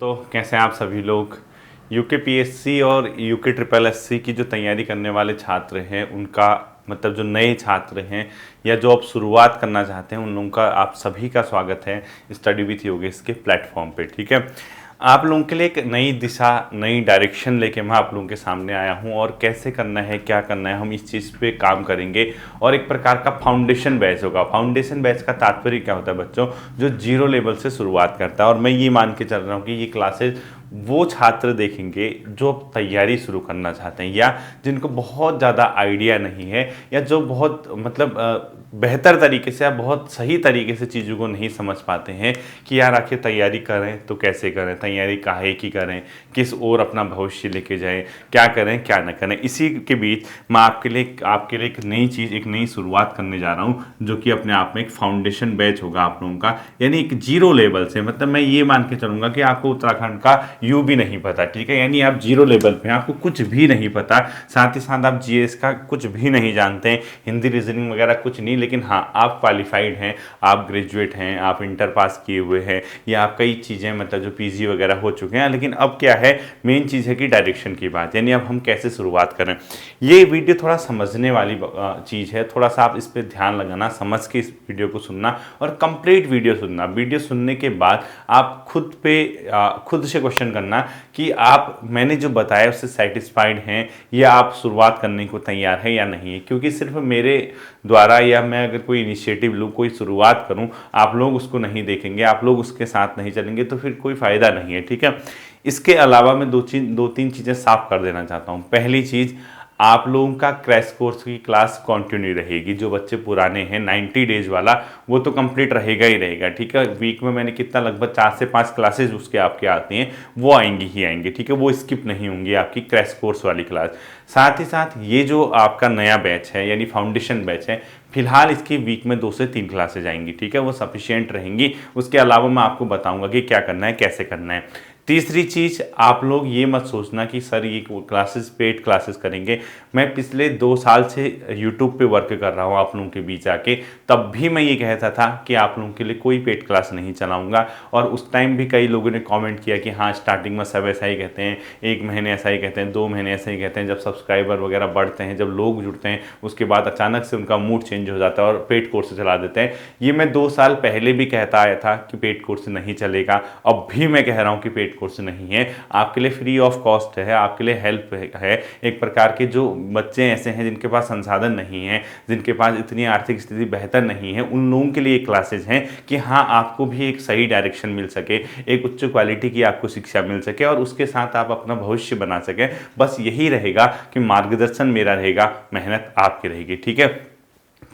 तो कैसे हैं आप सभी लोग। यूके और यूके ट्रिपल एससी की जो तैयारी करने वाले छात्र हैं उनका मतलब जो नए छात्र हैं या जो आप शुरुआत करना चाहते हैं उन लोगों का आप सभी का स्वागत है स्टडी विथ योगेश के प्लेटफॉर्म पे। ठीक है, आप लोगों के लिए एक नई दिशा नई डायरेक्शन लेके मैं आप लोगों के सामने आया हूँ और कैसे करना है क्या करना है हम इस चीज़ पे काम करेंगे। और एक प्रकार का फाउंडेशन बैच होगा। फाउंडेशन बैच का तात्पर्य क्या होता है बच्चों, जो जीरो लेवल से शुरुआत करता है। और मैं ये मान के चल रहा हूँ कि ये क्लासेज वो छात्र देखेंगे जो तैयारी शुरू करना चाहते हैं या जिनको बहुत ज़्यादा आइडिया नहीं है या जो बहुत मतलब बेहतर तरीके से या बहुत सही तरीके से चीज़ों को नहीं समझ पाते हैं कि यार आखिर तैयारी करें तो कैसे करें, तैयारी काहे की करें, किस ओर अपना भविष्य लेके जाएं, क्या करें क्या न करें। इसी के बीच मैं आपके लिए एक नई चीज़ एक नई शुरुआत करने जा रहा हूँ जो कि अपने आप में एक फाउंडेशन बैच होगा आप लोगों का, यानी एक जीरो लेवल से। मतलब मैं ये मान के चलूँगा कि आपको उत्तराखंड का यू भी नहीं पता, ठीक है, यानी आप जीरो लेवल पे आपको कुछ भी नहीं पता, साथ ही साथ आप जीएस का कुछ भी नहीं जानते हैं, हिंदी रीजनिंग वगैरह कुछ नहीं, लेकिन हाँ आप क्वालिफाइड हैं, आप ग्रेजुएट हैं, आप इंटर पास किए हुए हैं या आप कई चीज़ें मतलब जो पीजी वगैरह हो चुके हैं। लेकिन अब क्या है, मेन चीज़ है कि डायरेक्शन की बात, यानी अब हम कैसे शुरुआत करें। ये वीडियो थोड़ा समझने वाली चीज़ है, थोड़ा सा आप इस पर ध्यान लगाना, समझ के इस वीडियो को सुनना और कंप्लीट वीडियो सुनना। वीडियो सुनने के बाद आप खुद से क्वेश्चन करना कि आप मैंने जो बताया उससे सेटिस्फाइड हैं या आप शुरुआत करने को तैयार है या नहीं है। क्योंकि सिर्फ मेरे द्वारा या मैं अगर कोई इनिशिएटिव लूँ, कोई शुरुआत करूँ, आप लोग उसको नहीं देखेंगे, आप लोग उसके साथ नहीं चलेंगे तो फिर कोई फ़ायदा नहीं है। ठीक है, इसके अलावा मैं दो तीन चीज़ें साफ कर देना चाहता हूँ। पहली चीज़, आप लोगों का क्रैश कोर्स की क्लास कंटिन्यू रहेगी। जो बच्चे पुराने हैं 90 डेज वाला वो तो कंप्लीट रहेगा ही रहेगा। ठीक है, वीक में मैंने कितना लगभग 4 से 5 क्लासेज उसके आपके आती हैं, वो आएंगी ही आएंगी। ठीक है, वो स्किप नहीं होंगी आपकी क्रैश कोर्स वाली क्लास। साथ ही साथ ये जो आपका नया बैच है यानी फाउंडेशन बैच है, फिलहाल इसकी वीक में 2 से 3 क्लासेज आएंगी। ठीक है, वो सफिशियंट रहेंगी। उसके अलावा मैं आपको बताऊंगा कि क्या करना है कैसे करना है। तीसरी चीज़, आप लोग ये मत सोचना कि सर ये क्लासेस पेड क्लासेस करेंगे। मैं पिछले 2 साल से यूट्यूब पे वर्क कर रहा हूँ आप लोगों के बीच आके, तब भी मैं ये कहता था कि आप लोगों के लिए कोई पेड क्लास नहीं चलाऊंगा। और उस टाइम भी कई लोगों ने कमेंट किया कि हाँ स्टार्टिंग में सब ऐसा ही कहते हैं, 1 महीने ऐसा ही कहते हैं, 2 महीने ऐसा ही कहते हैं, जब सब्सक्राइबर वगैरह बढ़ते हैं, जब लोग जुड़ते हैं, उसके बाद अचानक से उनका मूड चेंज हो जाता है और पेड कोर्स चला देते हैं। ये मैं 2 साल पहले भी कहता आया था कि पेड कोर्स नहीं चलेगा, अब भी मैं कह रहा हूँ कि पेड कोर्स नहीं है, आपके लिए फ्री ऑफ कॉस्ट है, आपके लिए हेल्प है। एक प्रकार के जो बच्चे ऐसे हैं जिनके पास संसाधन नहीं है, जिनके पास इतनी आर्थिक स्थिति बेहतर नहीं है, उन लोगों के लिए क्लासेज हैं कि हाँ आपको भी एक सही डायरेक्शन मिल सके, एक उच्च क्वालिटी की आपको शिक्षा मिल सके और उसके साथ आप अपना भविष्य बना सके। बस यही रहेगा कि मार्गदर्शन मेरा रहेगा, मेहनत आपकी रहेगी। ठीक है,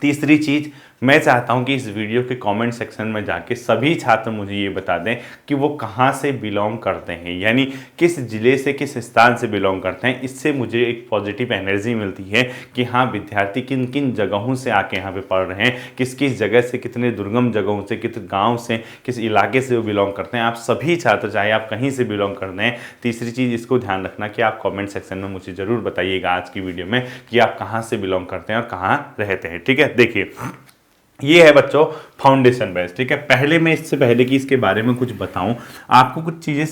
तीसरी चीज़, मैं चाहता हूं कि इस वीडियो के कमेंट सेक्शन में जाके सभी छात्र मुझे ये बता दें कि वो कहां से बिलोंग करते हैं, यानी किस ज़िले से किस स्थान से बिलोंग करते हैं। इससे मुझे एक पॉजिटिव एनर्जी मिलती है कि हाँ विद्यार्थी किन किन जगहों से आके यहाँ पे पढ़ रहे हैं, किस किस जगह से, कितने दुर्गम जगहों से, किस गाँव से, किस इलाके से वो बिलोंग करते हैं। आप सभी छात्र चाहे आप कहीं से बिलोंग करते हैं। तीसरी चीज़ इसको ध्यान रखना कि आप कॉमेंट सेक्शन में मुझे ज़रूर बताइएगा आज की वीडियो में कि आप कहाँ से बिलोंग करते हैं और कहाँ रहते हैं। ठीक है, देखिए ये है बच्चों फाउंडेशन बैच। ठीक है, पहले मैं इससे पहले कि इसके बारे में कुछ बताऊं, आपको कुछ चीज़ें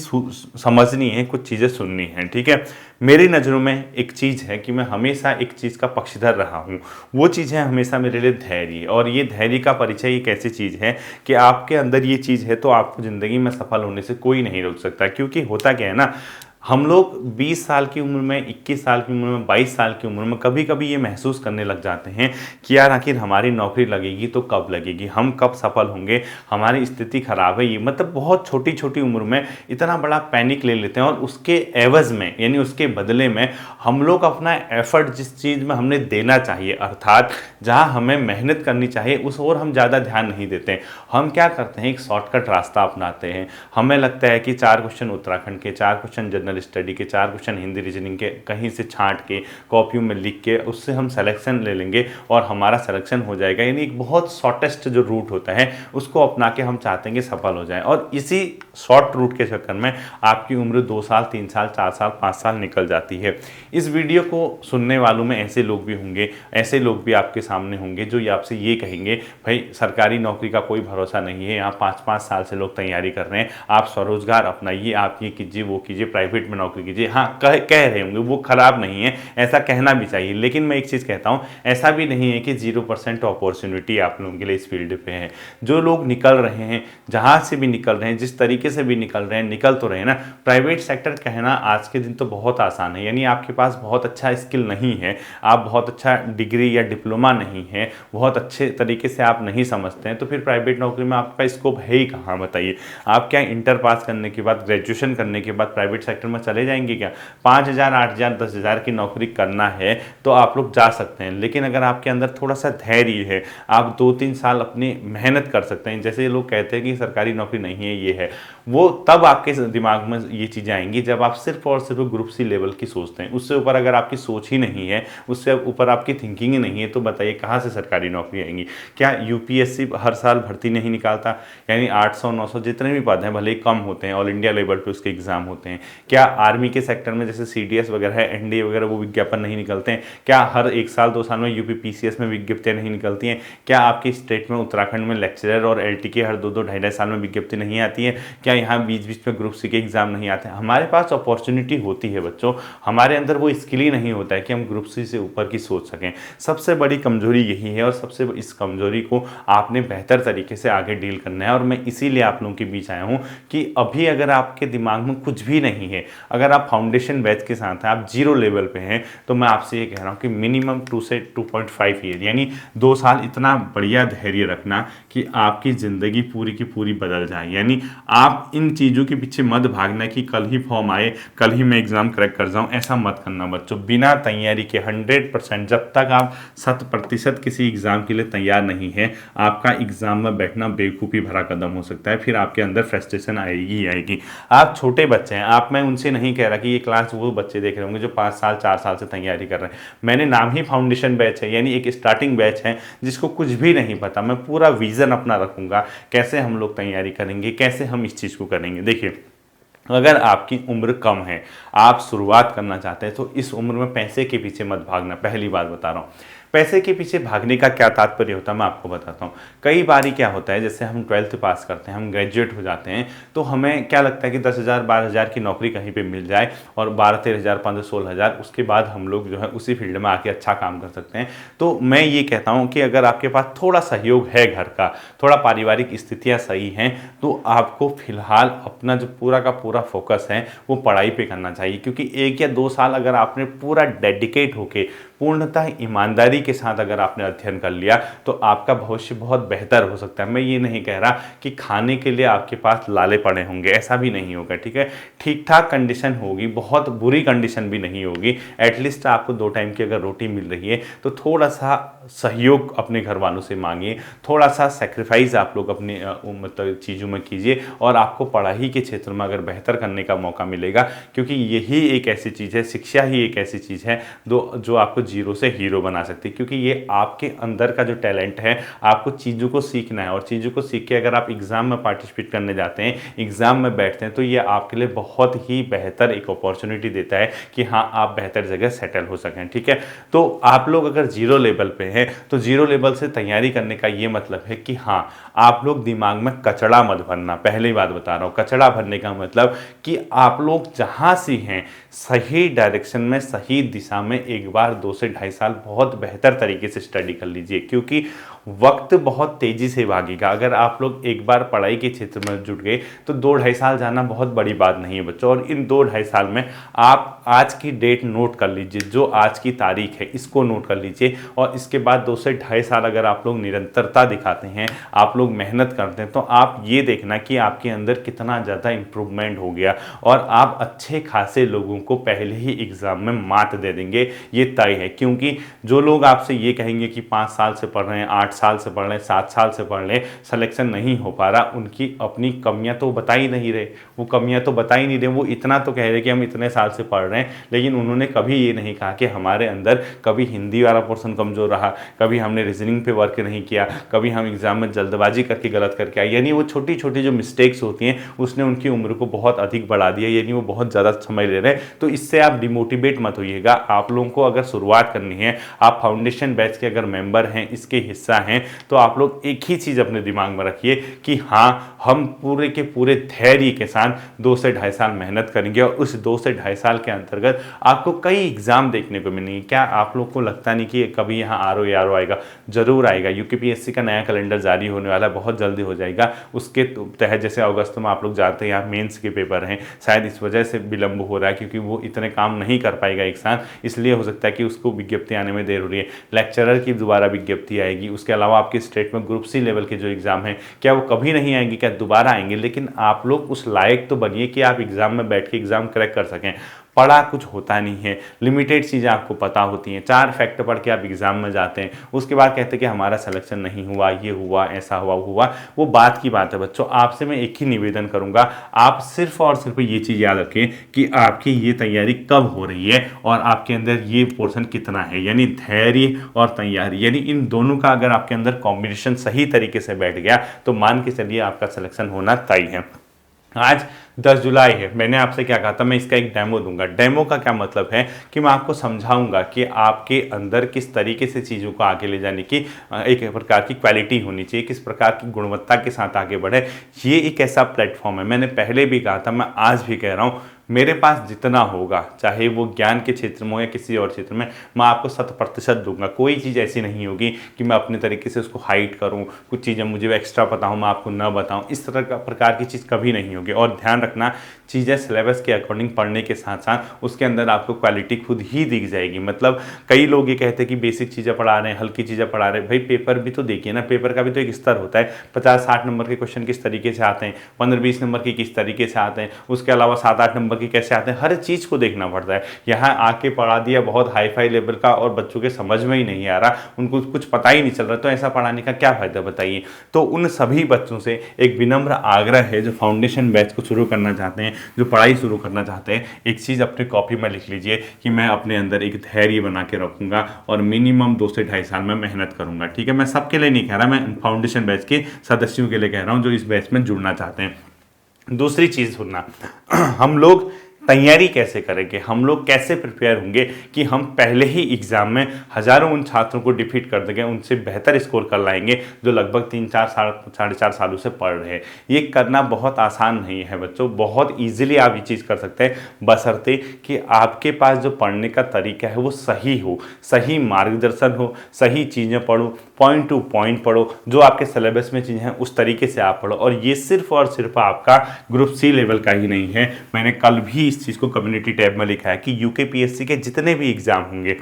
समझनी है, कुछ चीज़ें सुननी है। ठीक है, मेरी नज़रों में एक चीज़ है कि मैं हमेशा एक चीज़ का पक्षधर रहा हूं, वो चीज़ है हमेशा मेरे लिए धैर्य। और ये धैर्य का परिचय एक ऐसी चीज़ है कि आपके अंदर ये चीज़ है तो आपको ज़िंदगी में सफल होने से कोई नहीं रोक सकता। क्योंकि होता क्या है ना, हम लोग 20 साल की उम्र में, 21 साल की उम्र में, 22 साल की उम्र में कभी कभी ये महसूस करने लग जाते हैं कि यार आखिर हमारी नौकरी लगेगी तो कब लगेगी, हम कब सफल होंगे, हमारी स्थिति खराब है। ये मतलब बहुत छोटी छोटी उम्र में इतना बड़ा पैनिक ले लेते हैं और उसके एवज में यानी उसके बदले में हम लोग अपना एफर्ट जिस चीज़ में हमने देना चाहिए, अर्थात जहाँ हमें मेहनत करनी चाहिए, उस ओर हम ज़्यादा ध्यान नहीं देते। हम क्या करते हैं, एक शॉर्टकट रास्ता अपनाते हैं। हमें लगता है कि 4 क्वेश्चन उत्तराखंड के, 4 क्वेश्चन जनरल जनरल स्टडी के 4 क्वेश्चन हिंदी रीजनिंग के कहीं से छांट के कॉपियों में लिख के उससे हम सिलेक्शन ले लेंगे और हमारा सिलेक्शन हो जाएगा। यानी एक बहुत शॉर्टेस्ट जो रूट होता है उसको अपना के हम चाहते हैं कि सफल हो जाए, और इसी शॉर्ट रूट के चक्कर में आपकी उम्र 2 साल 3 साल 4 साल 5 साल निकल जाती है। इस वीडियो को सुनने वालों में ऐसे लोग भी होंगे, ऐसे लोग भी आपके सामने होंगे जो आपसे ये कहेंगे भाई सरकारी नौकरी का कोई भरोसा नहीं है, यहाँ 5-5 साल से लोग तैयारी कर रहे हैं, आप स्वरोजगार अपनाइए, आप ये कीजिए वो कीजिए, प्राइवेट में नौकरी कीजिए। हाँ, कह रहे होंगे, वो खराब नहीं है, ऐसा कहना भी चाहिए, लेकिन मैं एक चीज़ कहता हूँ, ऐसा भी नहीं है कि 0% अपॉर्चुनिटी आप लोगों के लिए इस फील्ड पे है। जो लोग निकल रहे हैं, जहाँ से भी निकल रहे हैं, जिस तरीके से भी निकल रहे हैं, निकल तो रहे हैं ना। प्राइवेट सेक्टर कहना आज के दिन तो बहुत आसान है, यानी आपके पास बहुत अच्छा स्किल नहीं है, आप बहुत अच्छा डिग्री या डिप्लोमा नहीं है, बहुत अच्छे तरीके से आप नहीं समझते हैं, तो फिर प्राइवेट नौकरी में आपका स्कोप है ही कहाँ, बताइए। आप क्या इंटर पास करने के बाद, ग्रेजुएशन करने के बाद प्राइवेट सेक्टर में चले जाएंगे क्या? 5,000 8,000 10,000 की नौकरी करना है तो आप लोग जा सकते हैं, लेकिन अगर आपके अंदर थोड़ा सा धैर्य है, आप 2-3 साल अपनी मेहनत कर सकते हैं। जैसे ये लोग कहते हैं कि सरकारी नौकरी नहीं है, ये है वो, तब आपके दिमाग में ये चीज़ें आएंगी जब आप सिर्फ और सिर्फ ग्रुप सी लेवल की सोचते हैं। उससे ऊपर अगर आपकी सोच ही नहीं है, उससे ऊपर आपकी थिंकिंग ही नहीं है, तो बताइए कहाँ से सरकारी नौकरी आएंगी? क्या यूपीएससी हर साल भर्ती नहीं निकालता? यानी 800-900 जितने भी पद हैं, भले ही कम होते हैं, ऑल इंडिया लेवल पे उसके एग्जाम होते हैं। क्या आर्मी के सेक्टर में जैसे सीडीएस वगैरह है, एनडीए वगैरह, वो विज्ञापन नहीं निकलते हैं? क्या हर 1 साल 2 साल में यूपी पीसीएस में विज्ञप्तियाँ नहीं निकलती हैं? क्या आपके स्टेट में उत्तराखंड में लेक्चरर और एलटी के हर 2-2 ढाई साल में विज्ञप्ति नहीं आती है? क्या यहाँ बीच बीच में ग्रुप सी के एग्जाम नहीं आते हैं? हमारे पास अपॉर्चुनिटी होती है बच्चों, हमारे अंदर वो स्किल ही नहीं होता है कि हम ग्रुप सी से ऊपर की सोच सकें। सबसे बड़ी कमजोरी यही है, और सबसे इस कमजोरी को आपने बेहतर तरीके से आगे डील करना है। और मैं इसीलिए आप लोगों के बीच आया हूँ कि अभी अगर आपके दिमाग में कुछ भी नहीं है, अगर आप फाउंडेशन बैच के साथ हैं, आप 0 लेवल पे हैं, तो मैं आपसे ये कह रहा हूँ कि मिनिमम 2 से 2.5 ईयर यानी 2 साल इतना बढ़िया धैर्य रखना कि आपकी ज़िंदगी पूरी की पूरी बदल जाए। यानी आप इन चीज़ों के पीछे मत भागना कि कल ही फॉर्म आए, कल ही मैं एग्ज़ाम क्रैक कर जाऊँ, ऐसा मत करना बच्चों। बिना तैयारी के 100%, जब तक आप 100% किसी एग्ज़ाम के लिए तैयार नहीं है, आपका एग्ज़ाम में बैठना बेवकूफ़ी भरा कदम हो सकता है। फिर आपके अंदर फ्रस्ट्रेशन आएगी ही आएगी। आप छोटे बच्चे हैं, मैं उनसे नहीं कह रहा कि ये क्लास वो बच्चे देख रहे होंगे जो 5 साल 4 साल से तैयारी कर रहे हैं। मैंने नाम ही फाउंडेशन बैच है, यानी एक स्टार्टिंग बैच है जिसको कुछ भी नहीं पता। मैं पूरा विज़न अपना रखूँगा, कैसे हम लोग तैयारी करेंगे, कैसे हम इस चीज़ को करेंगे। देखिए, अगर आपकी उम्र कम है, आप शुरुआत करना चाहते हैं, तो इस उम्र में पैसे के पीछे मत भागना। पहली बात बता रहा हूँ, पैसे के पीछे भागने का क्या तात्पर्य होता है मैं आपको बताता हूँ। कई बारी क्या होता है, जैसे हम 12th पास करते हैं, हम ग्रेजुएट हो जाते हैं, तो हमें क्या लगता है कि 10,000 12,000 की नौकरी कहीं पे मिल जाए और 12-13,000 15-16,000, उसके बाद हम लोग जो है उसी फील्ड में आके अच्छा काम कर सकते हैं। तो मैं ये कहता हूँ कि अगर आपके पास थोड़ा सहयोग है घर का, थोड़ा पारिवारिक स्थितियाँ सही हैं, तो आपको फिलहाल अपना जो पूरा का पूरा फोकस है वो पढ़ाई पे करना चाहिए। क्योंकि 1 या 2 साल अगर आपने पूरा डेडिकेट होके, पूर्णतः ईमानदारी के साथ अगर आपने अध्ययन कर लिया, तो आपका भविष्य बहुत बेहतर हो सकता है। मैं ये नहीं कह रहा कि खाने के लिए आपके पास लाले पड़े होंगे, ऐसा भी नहीं होगा, ठीक है। ठीक ठाक कंडीशन होगी, बहुत बुरी कंडीशन भी नहीं होगी। एटलीस्ट आपको 2 टाइम की अगर रोटी मिल रही है, तो थोड़ा सा सहयोग अपने घर वालों से मांगिए, थोड़ा सा सेक्रीफाइस आप लोग अपने मतलब चीज़ों में कीजिए, और आपको पढ़ाई के क्षेत्र में अगर बेहतर करने का मौका मिलेगा। क्योंकि यही एक ऐसी चीज़ है, शिक्षा ही एक ऐसी चीज़ है जो आपको 0 से हीरो बना सकती है। क्योंकि ये आपके अंदर का जो टैलेंट है, आपको चीज़ों को सीखना है, और चीज़ों को सीख के अगर आप एग्ज़ाम में पार्टिसिपेट करने जाते हैं, एग्ज़ाम में बैठते हैं, तो ये आपके लिए बहुत ही बेहतर एक अपॉर्चुनिटी देता है कि हाँ, आप बेहतर जगह सेटल हो सकें, ठीक है। तो आप लोग अगर 0 लेवल पे हैं, तो 0 लेवल से तैयारी करने का ये मतलब है कि हाँ, आप लोग दिमाग में कचड़ा मत भरना। पहली बात बता रहा हूँ, कचड़ा भरने का मतलब कि आप लोग जहाँ से हैं, सही डायरेक्शन में, सही दिशा में एक बार 2 से ढाई साल बहुत बेहतर तरीके से स्टडी कर लीजिए। क्योंकि वक्त बहुत तेज़ी से भागेगा। अगर आप लोग एक बार पढ़ाई के क्षेत्र में जुट गए, तो 2-2.5 साल जाना बहुत बड़ी बात नहीं है बच्चों। और इन 2-2.5 साल में आप आज की डेट नोट कर लीजिए, जो आज की तारीख है इसको नोट कर लीजिए, और इसके बाद 2 से ढाई साल अगर आप लोग निरंतरता दिखाते हैं, आप लोग मेहनत करते हैं, तो आप ये देखना कि आपके अंदर कितना ज़्यादा इम्प्रूवमेंट हो गया, और आप अच्छे खासे लोगों को पहले ही एग्ज़ाम में मात दे देंगे, ये तय है। क्योंकि जो लोग आपसे ये कहेंगे कि 5 साल से पढ़ रहे हैं, 8 साल से पढ़ रहे हैं, 7 साल से पढ़ रहे हैं, सिलेक्शन नहीं हो पा रहा, उनकी अपनी कमियां तो बता ही नहीं रहे, वो कमियां तो बता ही नहीं रहे। वो इतना तो कह रहे कि हम इतने साल से पढ़ रहे हैं, लेकिन उन्होंने कभी ये नहीं कहा कि हमारे अंदर कभी हिंदी वाला पोर्शन कमज़ोर रहा, कभी हमने रीजनिंग पे वर्क नहीं किया, कभी हम एग्जाम में जल्दबाजी करके गलत करके आए। यानी वो छोटी छोटी जो मिस्टेक्स होती हैं उसने उनकी उम्र को बहुत अधिक बढ़ा दिया, यानी वो बहुत ज़्यादा समय ले रहे हैं। तो इससे आप डिमोटिवेट मत होइएगा। आप लोगों को अगर शुरुआत करनी है, आप फाउंडेशन बैच के अगर मेंबर हैं, इसके हिस्सा हैं, तो आप लोग एक ही चीज़ अपने दिमाग में रखिए कि हाँ, हम पूरे के पूरे धैर्य के साथ 2 से ढाई साल मेहनत करेंगे और उस 2 से ढाई साल के अंतर्गत आपको कई एग्जाम देखने को मिलेंगे। क्या आप लोग को लगता नहीं कि कभी यहाँ आरओ आरओ आएगा? जरूर आएगा। यूकेपीएससी का नया कैलेंडर जारी होने वाला है, बहुत जल्दी हो जाएगा। उसके तहत जैसे अगस्त में आप लोग जाते हैं, यहाँ मेंस के पेपर हैं, शायद इस वजह से विलंब हो रहा है क्योंकि वो इतने काम नहीं कर पाएगा एक साथ, इसलिए हो सकता है कि उसको विज्ञप्ति आने में देर हो रही है। लेक्चरर की दोबारा विज्ञप्ति आएगी। उसके अलावा आपके स्टेट में ग्रुप सी लेवल के जो एग्जाम है, क्या वो कभी नहीं आएंगे? क्या दोबारा आएंगे? लेकिन आप लोग उस लायक तो बनिए कि आप एग्जाम में बैठ के एग्जाम क्रैक कर सकें। पढ़ा कुछ होता नहीं है, लिमिटेड चीज़ें आपको पता होती हैं। 4 फैक्ट पढ़ के आप एग्जाम में जाते हैं, उसके बाद कहते हैं कि हमारा सिलेक्शन नहीं हुआ, ये हुआ, ऐसा हुआ, वो हुआ। वो बात की बात है बच्चों। आपसे मैं एक ही निवेदन करूंगा, आप सिर्फ और सिर्फ ये चीज़ याद रखें कि आपकी ये तैयारी कब हो रही है और आपके अंदर ये पोर्शन कितना है। यानी धैर्य और तैयारी, यानी इन दोनों का अगर आपके अंदर कॉम्बिनेशन सही तरीके से बैठ गया तो मान के चलिए आपका सिलेक्शन होना तय है। आज 10 जुलाई है, मैंने आपसे क्या कहा था, मैं इसका एक डेमो दूंगा। डेमो का क्या मतलब है कि मैं आपको समझाऊंगा कि आपके अंदर किस तरीके से चीज़ों को आगे ले जाने की एक प्रकार की क्वालिटी होनी चाहिए, किस प्रकार की गुणवत्ता के साथ आगे बढ़े। ये एक ऐसा प्लेटफॉर्म है, मैंने पहले भी कहा था, मैं आज भी कह रहा हूँ, मेरे पास जितना होगा, चाहे वो ज्ञान के क्षेत्र में हो या किसी और क्षेत्र में, मैं आपको 100% दूंगा। कोई चीज़ ऐसी नहीं होगी कि मैं अपने तरीके से उसको हाइड करूं, कुछ चीज़ें मुझे एक्स्ट्रा पता हो मैं आपको ना बताऊं, इस तरह का प्रकार की चीज़ कभी नहीं होगी। और ध्यान रखना, चीज़ें सिलेबस के अकॉर्डिंग पढ़ने के साथ साथ उसके अंदर आपको क्वालिटी खुद ही दिख जाएगी। मतलब कई लोग ये कहते हैं कि बेसिक चीज़ें पढ़ा रहे हैं, हल्की चीज़ें पढ़ा रहे हैं। भाई पेपर भी तो देखिए ना, पेपर का भी तो एक स्तर होता है। 50-60 नंबर के क्वेश्चन किस तरीके से आते हैं, 15-20 नंबर के किस तरीके से आते हैं, उसके अलावा 7-8 नंबर के कैसे आते हैं, हर चीज़ को देखना पड़ता है। यहाँ आके पढ़ा दिया बहुत हाई फाई लेवल का और बच्चों के समझ में ही नहीं आ रहा, उनको कुछ पता ही नहीं चल रहा, तो ऐसा पढ़ाने का क्या फायदा बताइए। तो उन सभी बच्चों से एक विनम्र आग्रह है जो फाउंडेशन बैच को शुरू करना चाहते हैं, जो पढ़ाई शुरू करना चाहते हैं, एक चीज़ अपने कॉपी में लिख लीजिए कि मैं अपने अंदर एक धैर्य बना के रखूंगा और मिनिमम 2 से ढाई साल में मेहनत करूंगा। ठीक है, मैं सबके लिए नहीं कह रहा, मैं फाउंडेशन बैच के सदस्यों के लिए कह रहा हूं जो इस बैच में जुड़ना चाहते हैं। दूसरी चीज़ सुनना, हम लोग तैयारी कैसे करेंगे, हम लोग कैसे प्रिपेयर होंगे कि हम पहले ही एग्जाम में हजारों उन छात्रों को डिफीट कर देंगे, उनसे बेहतर स्कोर कर लाएंगे जो लगभग 3-4 साल 4.5 सालों से पढ़ रहे हैं। ये करना बहुत आसान नहीं है बच्चों, बहुत इजीली आप ये चीज़ कर सकते हैं, बशर्ते कि आपके पास जो पढ़ने का तरीका है वो सही हो, सही मार्गदर्शन हो, सही चीज़ें पढ़ो, पॉइंट टू पॉइंट पढ़ो, जो आपके सिलेबस में चीज़ें हैं उस तरीके से आप पढ़ो। और ये सिर्फ और सिर्फ आपका ग्रुप सी लेवल का ही नहीं है। मैंने कल भी इस चीज़ को कम्युनिटी टैब में लिखा है कि यूकेपीएससी के जितने भी एग्जाम होंगे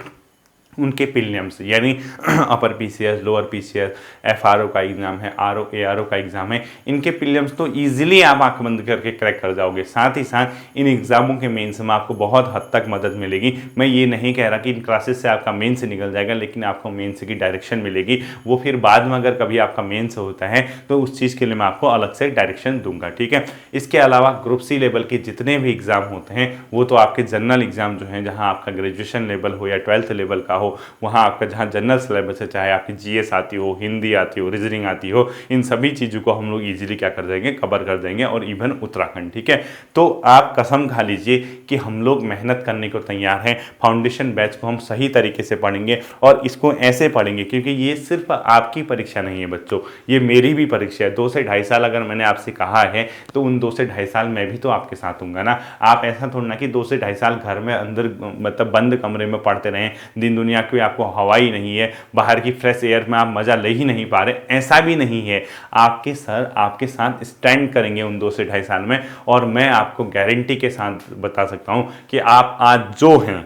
उनके प्रीलिम्स, यानी upper PCS, lower PCS, FRO का एग्जाम है, आरओ एआरओ का एग्जाम है, इनके प्रीलिम्स तो इजीली आप आंख बंद करके क्रैक कर जाओगे। साथ ही साथ इन एग्जामों के मेंस में आपको बहुत हद तक मदद मिलेगी। मैं ये नहीं कह रहा कि इन क्लासेस से आपका मेंस निकल जाएगा, लेकिन आपको मेंस की डायरेक्शन मिलेगी। वो फिर बाद में अगर कभी आपका मेंस होता है तो उस चीज़ के लिए मैं आपको अलग से डायरेक्शन दूंगा। ठीक है, इसके अलावा ग्रुप सी लेवल के जितने भी एग्जाम होते हैं वो तो आपके जनरल एग्जाम जो हैं, जहाँ आपका ग्रेजुएशन लेवल हो या 12th लेवल का हो, वहाँ आपका जहाँ जनरल सिलेबस है, चाहे आपकी जीएस आती हो, हिंदी आती हो, रीजनिंग आती हो, इन सभी चीज़ों को हम लोग इजीली क्या कर देंगे, कवर कर देंगे। और इवन उत्तराखंड। ठीक है, तो आप कसम खा लीजिए कि हम लोग मेहनत करने को तैयार हैं। फाउंडेशन बैच को हम सही तरीके से पढ़ेंगे और इसको ऐसे पढ़ेंगे क्योंकि ये सिर्फ आपकी परीक्षा नहीं है बच्चों, ये मेरी भी परीक्षा है। 2 से ढाई साल अगर मैंने आपसे कहा है तो उन 2 से ढाई साल मैं भी तो आपके साथ हूँगा ना। आप ऐसा थोड़ा ना कि 2 से ढाई साल घर में अंदर मतलब बंद कमरे में पढ़ते रहें, दिन दुनिया की आपको हवा ही नहीं है, बाहर की फ्रेश एयर में आप मजा ले ही नहीं पा रहे, ऐसा भी नहीं है। आपके सर आपके साथ स्टैंड करेंगे उन 2 से ढाई साल में, और मैं आपको गारंटी के साथ बता सकता हूं कि आप आज जो हैं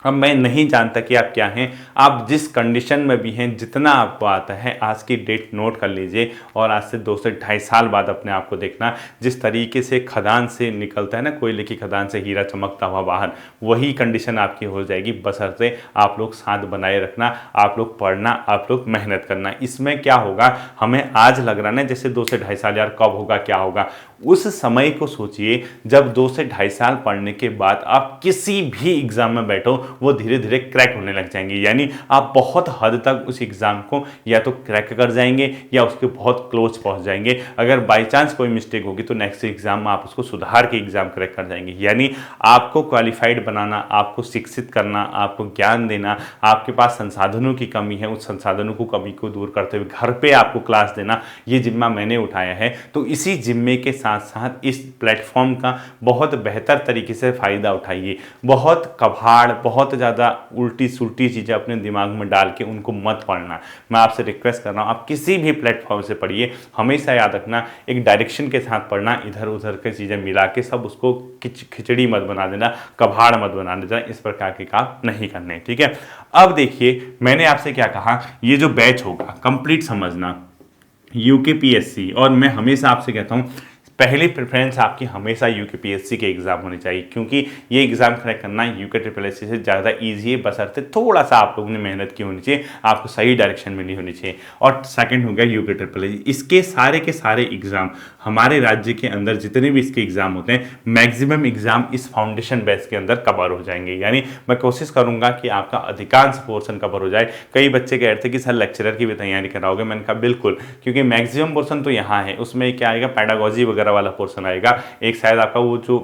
अब मैं नहीं जानता कि आप क्या हैं, आप जिस कंडीशन में भी हैं, जितना आपको आता है आज की डेट नोट कर लीजिए और आज से 2 से ढाई साल बाद अपने आप को देखना। जिस तरीके से खदान से निकलता है ना, कोयले की खदान से हीरा चमकता हुआ बाहर, वही कंडीशन आपकी हो जाएगी। बशर्ते आप लोग साथ बनाए रखना, आप लोग पढ़ना, आप लोग मेहनत करना। इसमें क्या होगा, हमें आज लग रहा ना जैसे 2 से ढाई साल यार कब होगा क्या होगा, उस समय को सोचिए जब 2 से ढाई साल पढ़ने के बाद आप किसी भी एग्जाम में बैठो वो धीरे धीरे क्रैक होने लग जाएंगे। यानी आप बहुत हद तक उस एग्जाम को या तो क्रैक कर जाएंगे या उसके बहुत क्लोज पहुंच जाएंगे। अगर बाई चांस कोई मिस्टेक होगी तो नेक्स्ट एग्जाम में आप उसको सुधार के एग्जाम क्रैक कर जाएंगे। यानी आपको क्वालिफाइड बनाना, आपको शिक्षित करना, आपको ज्ञान देना, आपके पास संसाधनों की कमी है, उस संसाधनों को कमी को दूर करते हुए घर पे आपको क्लास देना, ये जिम्मा मैंने उठाया है। तो इसी जिम्मे के साथ साथ इस प्लेटफॉर्म का बहुत बेहतर तरीके से फ़ायदा उठाइए। बहुत कभाड़, बहुत ज़्यादा उल्टी सुल्टी चीज़ें अपने दिमाग में डाल के उनको मत पढ़ना। मैं आपसे रिक्वेस्ट कर रहा हूँ, आप किसी भी प्लेटफॉर्म से पढ़िए, हमेशा याद रखना एक डायरेक्शन के साथ पढ़ना। इधर उधर की चीज़ें मिला के सब उसको खिचड़ी मत बना देना, कभाड़ मत बना देना, इस प्रकार के काम नहीं करने। ठीक है, अब देखिए मैंने आपसे क्या कहा, ये जो बैच होगा कंप्लीट समझना, यूकेपीएससी। और मैं हमेशा आपसे कहता हूँ पहली प्रेफरेंस आपकी हमेशा यूकेपीएससी के एग्जाम होने चाहिए, क्योंकि ये एग्जाम क्रैक करना यूके ट्रिपल एससी से ज़्यादा ईजी है, बशर्ते थोड़ा सा आप लोगों ने मेहनत की होनी चाहिए, आपको सही डायरेक्शन मिली होनी चाहिए। और सेकंड हो गया यूके ट्रिपल एससी। इसके सारे के सारे एग्जाम हमारे राज्य के अंदर जितने भी इसके एग्जाम होते हैं, मैक्सिमम एग्जाम इस फाउंडेशन बैच के अंदर कवर हो जाएंगे। यानी मैं कोशिश करूंगा कि आपका अधिकांश पोर्शन कवर हो जाए। कई बच्चे कह रहे थे कि सर लेक्चरर की भी तैयारी कराओगे, मैंने कहा बिल्कुल, क्योंकि मैक्सिमम पोर्शन तो यहाँ है, उसमें क्या आएगा, पैडागोजी वगैरह वाला पोर्शन आएगा। एक शायद आपका वो जो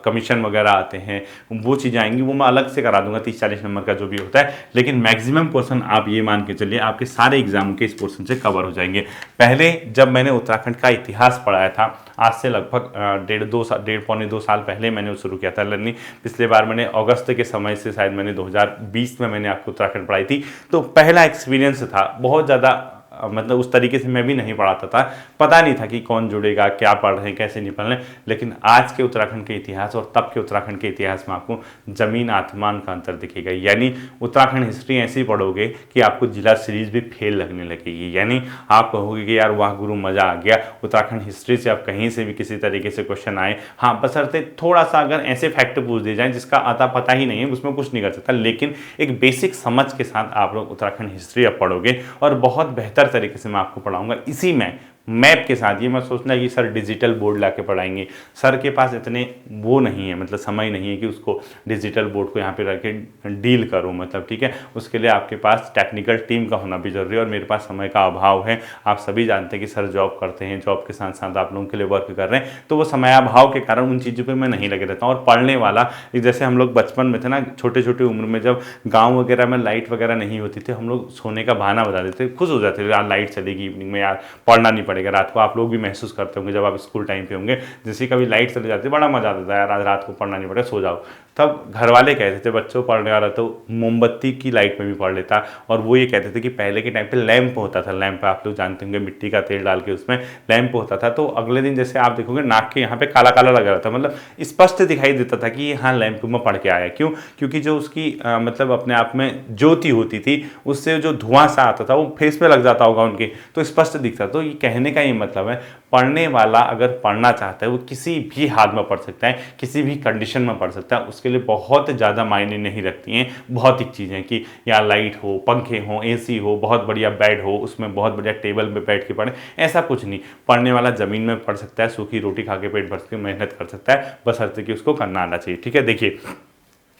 कमीशन वगैरह आते हैं वो चीज़ें आएंगी, वो मैं अलग से करा दूंगा 30-40 नंबर का जो भी होता है। लेकिन मैक्सिमम पोर्शन आप ये मान के चलिए आपके सारे एग्जाम के इस पोर्शन से कवर हो जाएंगे। पहले जब मैंने उत्तराखंड का इतिहास पढ़ाया था, आज से लगभग 1.5 साल पहले मैंने शुरू किया था लर्निंग। पिछले बार मैंने अगस्त के समय से, शायद मैंने 2020 में मैंने आपको उत्तराखंड पढ़ाई थी। तो पहला एक्सपीरियंस था, बहुत ज़्यादा मतलब उस तरीके से मैं भी नहीं पढ़ाता था, पता नहीं था कि कौन जुड़ेगा, क्या पढ़ रहे हैं, कैसे नहीं पढ़ रहे हैं। लेकिन आज के उत्तराखंड के इतिहास और तब के उत्तराखंड के इतिहास में आपको ज़मीन आसमान का अंतर दिखेगा। यानी उत्तराखंड हिस्ट्री ऐसी पढ़ोगे कि आपको जिला सीरीज भी फेल लगने लगेगी। यानी आप कहोगे कि यार वाह गुरु मज़ा आ गया, उत्तराखंड हिस्ट्री से आप कहीं से भी किसी तरीके से क्वेश्चन आए, हाँ बशर्ते थोड़ा सा अगर ऐसे फैक्ट पूछ दिए जाए जिसका आता पता ही नहीं है, उसमें कुछ नहीं कर सकता। लेकिन एक बेसिक समझ के साथ आप लोग उत्तराखंड हिस्ट्री अब पढ़ोगे और बहुत बेहतर तरीके से मैं आपको पढ़ाऊंगा इसी में मैप के साथ। ये मत सोचना कि सर डिजिटल बोर्ड ला के पढ़ाएंगे, सर के पास इतने वो नहीं है, मतलब समय नहीं है कि उसको डिजिटल बोर्ड को यहाँ पे रख के डील करूँ, मतलब ठीक है। उसके लिए आपके पास टेक्निकल टीम का होना भी जरूरी है और मेरे पास समय का अभाव है। आप सभी जानते हैं कि सर जॉब करते हैं, जॉब के साथ साथ आप लोगों के लिए वर्क कर रहे हैं, तो वो समयाभाव के कारण उन चीज़ों पर मैं नहीं लगे रहता हूँ। और पढ़ने वाला, जैसे हम लोग बचपन में थे ना, छोटे छोटे उम्र में जब गाँव वगैरह में लाइट वगैरह नहीं होती थी, हम लोग सोने का बहाना बता देते, खुश हो जाते थे, यार लाइट चलेगी इवनिंग में, यार पढ़ना नहीं पड़ेगा रात को। आप लोग भी महसूस करते होंगे जब आप स्कूल टाइम पे होंगे, जैसे कभी लाइट चली जाती है बड़ा मजा आता था, यार आज रात को पढ़ना नहीं पड़ेगा, सो जाओ। तब घर वाले कहते थे बच्चों पढ़ने वाला तो मोमबत्ती की लाइट में भी पढ़ लेता। और वो ये कहते थे कि पहले के टाइम पे लैंप होता था, लैंप आप लोग जानते होंगे, मिट्टी का तेल डाल के उसमें लैंप होता था। तो अगले दिन जैसे आप देखोगे नाक के यहाँ पे काला काला लगा रहता, मतलब स्पष्ट दिखाई देता था कि हाँ लैंप में पढ़ के आया। क्यों? क्योंकि जो उसकी मतलब अपने आप में ज्योति होती थी, उससे जो धुआं सा आता था वो फेस पे लग जाता होगा उनके, तो स्पष्ट दिखता। तो ये कहने का ये मतलब है, पढ़ने वाला अगर पढ़ना चाहता है वो किसी भी हाल में पढ़ सकता है, किसी भी कंडीशन में पढ़ सकता है। उसके लिए बहुत ज़्यादा मायने नहीं रखती हैं भौतिक चीज़ें कि या लाइट हो, पंखे हो, एसी हो, बहुत बढ़िया बेड हो, उसमें बहुत बढ़िया टेबल पे बैठ के पढ़े, ऐसा कुछ नहीं। पढ़ने वाला ज़मीन में पढ़ सकता है, सूखी रोटी खा के पेट भर के मेहनत कर सकता है, बशर्ते कि उसको करना आना चाहिए। ठीक है, देखिए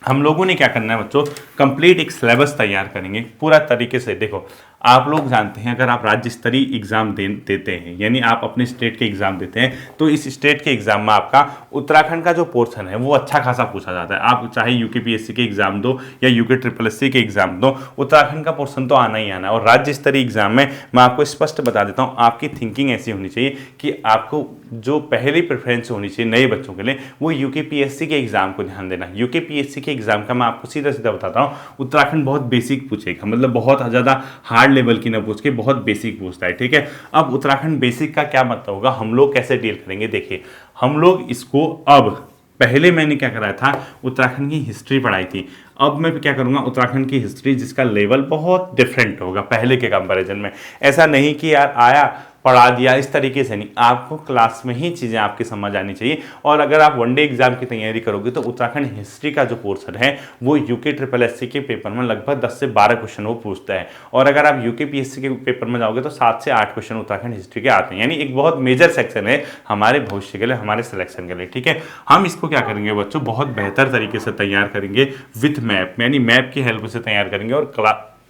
हम लोगों ने क्या करना है बच्चों, कंप्लीट एक सिलेबस तैयार करेंगे पूरा तरीके से। देखो आप लोग जानते हैं अगर आप राज्य स्तरीय एग्जाम देते हैं, यानी आप अपने स्टेट के एग्जाम देते हैं, तो इस स्टेट के एग्जाम में आपका उत्तराखंड का जो पोर्शन है वो अच्छा खासा पूछा जाता है। आप चाहे यूकेपीएससी के एग्जाम दो या यूके ट्रिपल एससी के एग्जाम दो, उत्तराखंड का पोर्शन तो आना ही आना है। और राज्य स्तरीय एग्जाम में मैं आपको स्पष्ट बता देता हूँ, आपकी थिंकिंग ऐसी होनी चाहिए कि आपको जो पहली प्रेफरेंस होनी चाहिए नए बच्चों के लिए, वो यूकेपीएससी के एग्जाम को ध्यान देना। यूकेपीएससी के एग्जाम का मैं आपको सीधा सीधा बताता हूँ, उत्तराखंड बहुत बेसिक पूछेगा, मतलब बहुत ज़्यादा हार्ड लेवल की ना पूछ के बहुत बेसिक पूछता है। ठीक है, अब उत्तराखंड बेसिक का क्या मतलब होगा, हम लोग कैसे डील करेंगे। देखिए हम लोग इसको अब पहले मैंने क्या कराया था, उत्तराखंड की हिस्ट्री पढ़ाई थी। अब मैं क्या करूँगा, उत्तराखंड की हिस्ट्री जिसका लेवल बहुत डिफरेंट होगा पहले के कंपैरिजन में। ऐसा नहीं कि यार आया पढ़ा दिया, इस तरीके से नहीं, आपको क्लास में ही चीज़ें आपकी समझ आनी चाहिए। और अगर आप वनडे एग्जाम की तैयारी करोगे तो उत्तराखंड हिस्ट्री का जो पोर्शन है वो यूके ट्रिपल एससी के पेपर में लगभग 10 से 12 क्वेश्चन वो पूछता है। और अगर आप यूके पीएससी के पेपर में जाओगे तो 7 से 8 क्वेश्चन उत्तराखंड हिस्ट्री के आते हैं। यानी एक बहुत मेजर सेक्शन है हमारे भविष्य के लिए, हमारे सिलेक्शन के लिए। ठीक है, हम इसको क्या करेंगे बच्चों, बहुत बेहतर तरीके से तैयार करेंगे विथ मैप, यानी मैप की हेल्प से तैयार करेंगे और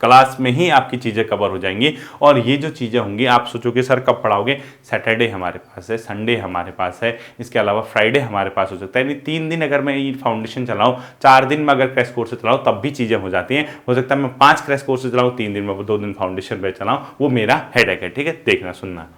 क्लास में ही आपकी चीज़ें कवर हो जाएंगी। और ये जो चीज़ें होंगी आप सोचोगे सर कब पढ़ाओगे, सैटरडे हमारे पास है, संडे हमारे पास है, इसके अलावा फ्राइडे हमारे पास हो सकता है। यानी 3 दिन अगर मैं ये फाउंडेशन चलाऊँ, 4 दिन में अगर क्रैश कोर्स चलाऊँ तब भी चीज़ें हो जाती हैं। हो सकता है मैं 5 क्रैश कोर्स चलाऊँ, 3 दिन में 2 दिन फाउंडेशन पे चलाऊँ, वो मेरा हेडेक है। ठीक है, देखना सुनना।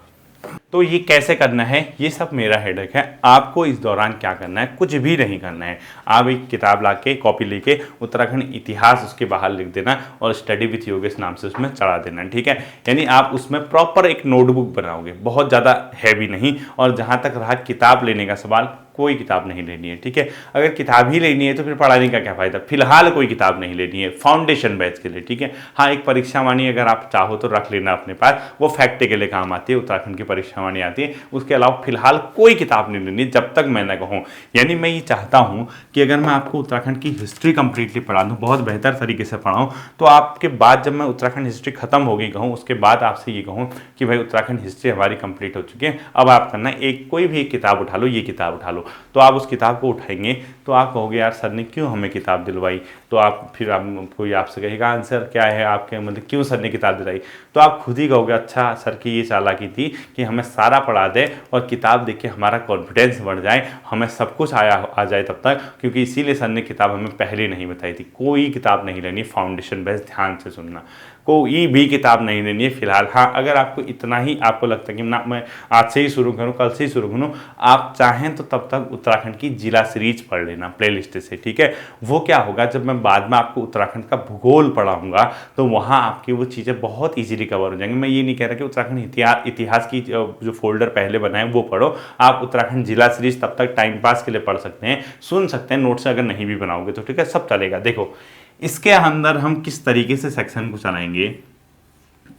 तो ये कैसे करना है, ये सब मेरा हेडेक है। आपको इस दौरान क्या करना है, कुछ भी नहीं करना है। आप एक किताब लाके, कॉपी लेके उत्तराखंड इतिहास उसके बाहर लिख देना और स्टडी विथ योगेश नाम से उसमें चढ़ा देना। ठीक है, यानी आप उसमें प्रॉपर एक नोटबुक बनाओगे, बहुत ज़्यादा हैवी नहीं। और जहाँ तक रहा किताब लेने का सवाल, कोई किताब नहीं लेनी है। ठीक है, अगर किताब ही लेनी है तो फिर पढ़ाने का क्या फ़ायदा। फिलहाल कोई किताब नहीं लेनी है फाउंडेशन बैच के लिए। ठीक है, हाँ एक परीक्षा वाणी अगर आप चाहो तो रख लेना अपने पास, वो फैक्ट के लिए काम आती है, उत्तराखंड की परीक्षा वाणी आती है। उसके अलावा फिलहाल कोई किताब नहीं लेनी जब तक मैं ना कहूँ। यानी मैं ये चाहता हूँ कि अगर मैं आपको उत्तराखंड की हिस्ट्री कंप्लीटली पढ़ा दूँ, बहुत बेहतर तरीके से पढ़ाऊँ, तो आपके बाद जब मैं उत्तराखंड हिस्ट्री खत्म हो गई कहूँ, उसके बाद आपसे ये कहूँ कि भाई उत्तराखंड हिस्ट्री हमारी कंप्लीट हो चुकी है, अब आप करना एक कोई भी एक किताब उठा लो, ये किताब उठा लो। तो आप उस किताब को उठाएंगे तो आप कहोगे यार सर ने क्यों हमें किताब दिलवाई। तो आप फिर आप कोई आपसे कहेगा आंसर क्या है आपके, मतलब क्यों सर ने किताब दिलाई। तो आप खुद ही कहोगे अच्छा सर की ये चालाकी थी कि हमें सारा पढ़ा दे और किताब देख के हमारा कॉन्फिडेंस बढ़ जाए, हमें सब कुछ आ जाए तब तक, क्योंकि इसीलिए सर ने किताब हमें पहले नहीं बताई थी। कोई किताब नहीं लेनी फाउंडेशन बेस, ध्यान से सुनना, कोई भी किताब नहीं लेनी है फिलहाल। हाँ अगर आपको इतना ही आपको लगता है कि ना मैं आज से ही शुरू करूँ, कल से ही शुरू करूँ, आप चाहें तो तब तक उत्तराखंड की जिला सीरीज पढ़ लेना प्लेलिस्ट से। ठीक है, वो क्या होगा जब मैं बाद में आपको उत्तराखंड का भूगोल पढ़ाऊंगा तो वहाँ आपकी वो चीज़ें बहुत ईजिली कवर हो जाएंगी। मैं ये नहीं कह रहा कि उत्तराखंड इतिहास की जो फोल्डर पहले बनाए वो पढ़ो, आप उत्तराखंड जिला सीरीज तब तक टाइम पास के लिए पढ़ सकते हैं, सुन सकते हैं नोट्स अगर नहीं भी बनाओगे तो। ठीक है, सब चलेगा। देखो इसके अंदर हम किस तरीके से सेक्शन को चलाएंगे,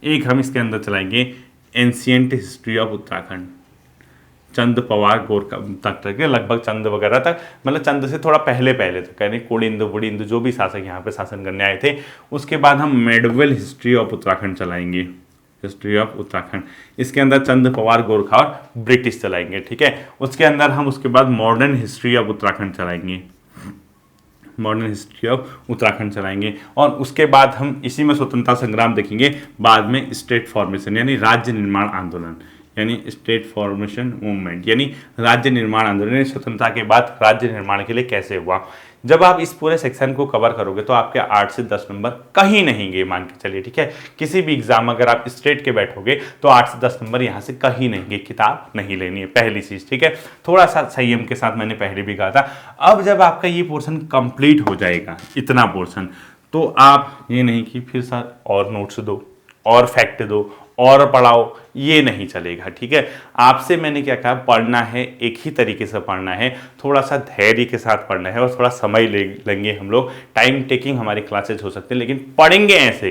एक हम इसके अंदर चलाएंगे एंशिएंट हिस्ट्री ऑफ उत्तराखंड, चंद पवार गोरखा तक के लगभग चंद वगैरह तक, मतलब चंद से थोड़ा पहले तक, यानी कोडिंदु बुडिंदु जो भी शासक यहाँ पे शासन करने आए थे। उसके बाद हम मेडवेल हिस्ट्री ऑफ उत्तराखंड चलाएंगे, हिस्ट्री ऑफ उत्तराखंड। इसके अंदर चंद पवार गोरखा और ब्रिटिश चलाएंगे। ठीक है, उसके अंदर हम उसके बाद मॉडर्न हिस्ट्री ऑफ उत्तराखंड चलाएंगे, मॉडर्न हिस्ट्री ऑफ उत्तराखंड चलाएंगे। और उसके बाद हम इसी में स्वतंत्रता संग्राम देखेंगे, बाद में स्टेट फॉर्मेशन यानी राज्य निर्माण आंदोलन, यानी स्टेट फॉर्मेशन मूवमेंट, यानी राज्य निर्माण आंदोलन, स्वतंत्रता के बाद राज्य निर्माण के लिए कैसे हुआ। जब आप इस पूरे सेक्शन को कवर करोगे तो आपके 8 से 10 नंबर कहीं नहीं गए, मान के चलिए। ठीक है, किसी भी एग्जाम अगर आप स्टेट के बैठोगे तो 8 से 10 नंबर यहाँ से कहीं नहीं गए। किताब नहीं लेनी है पहली चीज़। ठीक है, थोड़ा सा संयम के साथ, मैंने पहले भी कहा था। अब जब आपका ये पोर्शन कंप्लीट हो जाएगा, इतना पोर्शन, तो आप ये नहीं कि फिर सर और नोट्स दो और फैक्ट दो और पढ़ाओ, ये नहीं चलेगा। ठीक है, आपसे मैंने क्या कहा, पढ़ना है एक ही तरीके से पढ़ना है, थोड़ा सा धैर्य के साथ पढ़ना है और थोड़ा समय लेंगे हम लोग, टाइम टेकिंग हमारी क्लासेज हो सकते हैं, लेकिन पढ़ेंगे ऐसे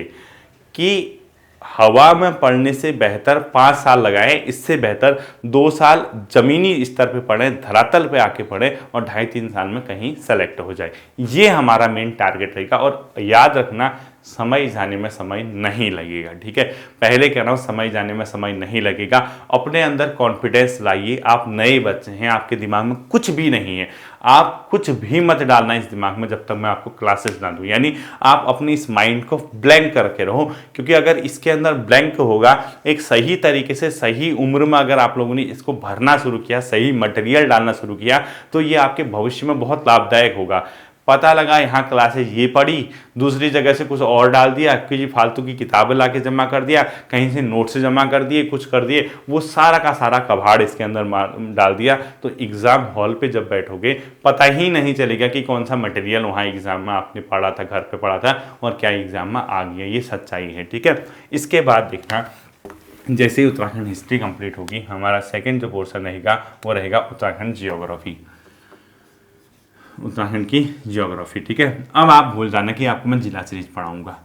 कि हवा में पढ़ने से बेहतर 5 साल लगाएं, इससे बेहतर 2 साल जमीनी स्तर पे पढ़ें, धरातल पे आके पढ़ें और 2.5-3 साल में कहीं सेलेक्ट हो जाए। ये हमारा मेन टारगेट रहेगा। और याद रखना समय जाने में समय नहीं लगेगा। ठीक है, पहले कह रहा हूँ समय जाने में समय नहीं लगेगा। अपने अंदर कॉन्फिडेंस लाइए, आप नए बच्चे हैं, आपके दिमाग में कुछ भी नहीं है, आप कुछ भी मत डालना इस दिमाग में जब तक मैं आपको क्लासेस ना दूँ। यानी आप अपनी इस माइंड को ब्लैंक करके रहो, क्योंकि अगर इसके अंदर ब्लैंक होगा, एक सही तरीके से सही उम्र में अगर आप लोगों ने इसको भरना शुरू किया, सही मटेरियल डालना शुरू किया, तो ये आपके भविष्य में बहुत लाभदायक होगा। पता लगा यहाँ क्लासेज ये पढ़ी, दूसरी जगह से कुछ और डाल दिया, किसी फालतू की किताबें ला के जमा कर दिया, कहीं से नोट से जमा कर दिए, कुछ कर दिए, वो सारा का सारा कबाड़ इसके अंदर डाल दिया, तो एग्ज़ाम हॉल पे जब बैठोगे पता ही नहीं चलेगा कि कौन सा मटेरियल वहाँ एग्ज़ाम में आपने पढ़ा था, घर पे पढ़ा था, और क्या एग्ज़ाम में आ गया। ये सच्चाई है। ठीक है, इसके बाद देखना, जैसे ही उत्तराखंड हिस्ट्री कंप्लीट होगी, हमारा सेकेंड जो पोर्शन रहेगा वो रहेगा उत्तराखंड जियोग्राफी। उत्तराखंड की ज्योग्राफी। ठीक है, अब आप भूल जाना कि आपको मैं जिला सीरीज पढ़ाऊंगा।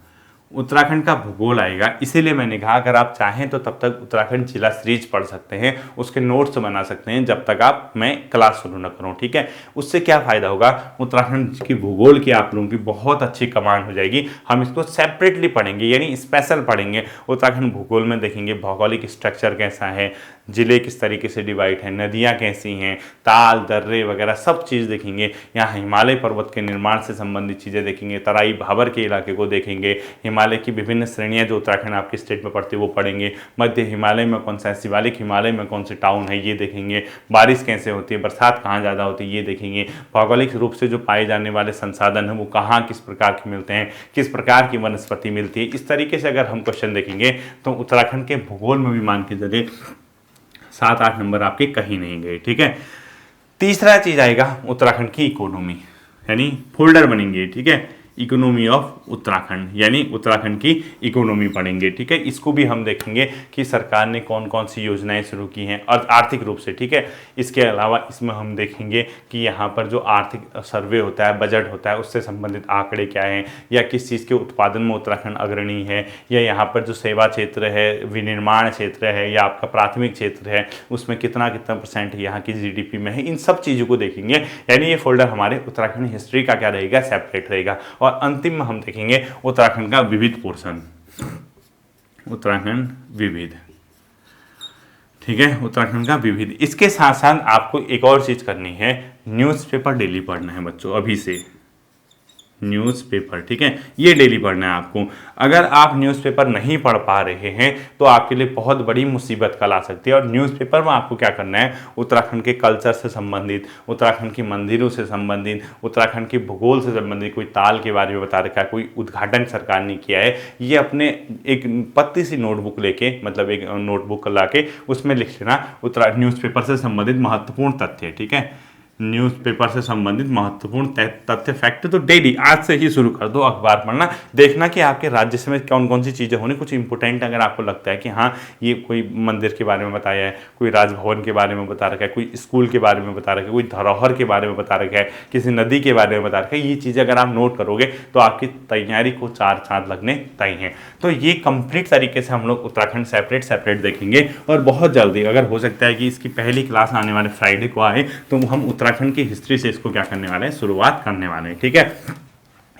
उत्तराखंड का भूगोल आएगा, इसीलिए मैंने कहा अगर आप चाहें तो तब तक उत्तराखंड जिला सीरीज पढ़ सकते हैं, उसके नोट्स बना सकते हैं जब तक आप मैं क्लास शुरू न करूं। ठीक है, उससे क्या फ़ायदा होगा, उत्तराखंड की भूगोल की आप लोगों की बहुत अच्छी कमांड हो जाएगी। हम इसको सेपरेटली पढ़ेंगे, यानी स्पेशल पढ़ेंगे। उत्तराखंड भूगोल में देखेंगे भौगोलिक स्ट्रक्चर कैसा है, ज़िले किस तरीके से डिवाइड है, नदियाँ कैसी हैं, ताल दर्रे वगैरह सब चीज़ देखेंगे। यहाँ हिमालय पर्वत के निर्माण से संबंधित चीज़ें देखेंगे, तराई भाबर के इलाके को देखेंगे, हिमालय की विभिन्न श्रेणियाँ जो उत्तराखंड आपके स्टेट में पड़ती है वो पढ़ेंगे, मध्य हिमालय में कौन सा है, शिवालिक हिमालय में कौन से टाउन है ये देखेंगे, बारिश कैसे होती है, बरसात कहाँ ज़्यादा होती है ये देखेंगे, भौगोलिक रूप से जो पाए जाने वाले संसाधन हैं वो कहाँ किस प्रकार के मिलते हैं, किस प्रकार की वनस्पति मिलती है। इस तरीके से अगर हम क्वेश्चन देखेंगे तो उत्तराखंड के भूगोल में भी मान के चलिए 7-8 नंबर आपके कहीं नहीं गए। ठीक है, तीसरा चीज आएगा उत्तराखंड की इकोनॉमी, यानी फोल्डर बनेंगे। ठीक है, इकोनॉमी ऑफ उत्तराखंड, यानी उत्तराखंड की इकोनॉमी पढ़ेंगे। ठीक है, इसको भी हम देखेंगे कि सरकार ने कौन कौन सी योजनाएं शुरू की हैं और आर्थिक रूप से। ठीक है, इसके अलावा इसमें हम देखेंगे कि यहाँ पर जो आर्थिक सर्वे होता है, बजट होता है, उससे संबंधित आंकड़े क्या हैं, या किस चीज़ के उत्पादन में उत्तराखंड अग्रणी है, या यहाँ पर जो सेवा क्षेत्र है, विनिर्माण क्षेत्र है, या आपका प्राथमिक क्षेत्र है, उसमें कितना कितना परसेंट यहाँ की जीडीपी में है। इन सब चीज़ों को देखेंगे, यानी ये फोल्डर हमारे उत्तराखंड हिस्ट्री का क्या रहेगा, सेपरेट रहेगा। और अंतिम में हम देखेंगे उत्तराखंड का विविध पोर्शन, उत्तराखंड विविध। ठीक है, उत्तराखंड का विविध। इसके साथ साथ आपको एक और चीज करनी है, न्यूज़पेपर डेली पढ़ना है बच्चों, अभी से न्यूज़पेपर। ठीक है, ये डेली पढ़ना है आपको। अगर आप न्यूज़पेपर नहीं पढ़ पा रहे हैं तो आपके लिए बहुत बड़ी मुसीबत कल आ सकती है। और न्यूज़पेपर में आपको क्या करना है, उत्तराखंड के कल्चर से संबंधित, उत्तराखंड की मंदिरों से संबंधित, उत्तराखंड के भूगोल से संबंधित, कोई ताल के बारे में बता रखा है, कोई उद्घाटन सरकार ने किया है, ये अपने एक पतली सी नोटबुक लेके, मतलब एक नोटबुक ला के उसमें लिख लेना उत्तराखंड न्यूज़पेपर से संबंधित महत्वपूर्ण तथ्य। ठीक है, न्यूज़पेपर से संबंधित महत्वपूर्ण तथ्य फैक्ट तो डेली आज से ही शुरू कर दो अखबार पढ़ना। देखना कि आपके राज्य से में कौन कौन सी चीज़ें होनी, कुछ इंपॉर्टेंट अगर आपको लगता है कि हाँ ये कोई मंदिर के बारे में बताया है, कोई राजभवन के बारे में बता रखा है, कोई स्कूल के बारे में बता रखा है, कोई धरोहर के बारे में बता रखा है, किसी नदी के बारे में बता रखा है, ये चीज़ें अगर आप नोट करोगे तो आपकी तैयारी को 4 चांद लगने तय हैं। तो ये कंप्लीट तरीके से हम लोग उत्तराखंड सेपरेट देखेंगे। और बहुत जल्दी अगर हो सकता है कि इसकी पहली क्लास आने वाले फ्राइडे को आए तो हम उत्तराखंड की हिस्ट्री से इसको क्या करने वाले हैं, शुरुआत करने वाले हैं। ठीक है,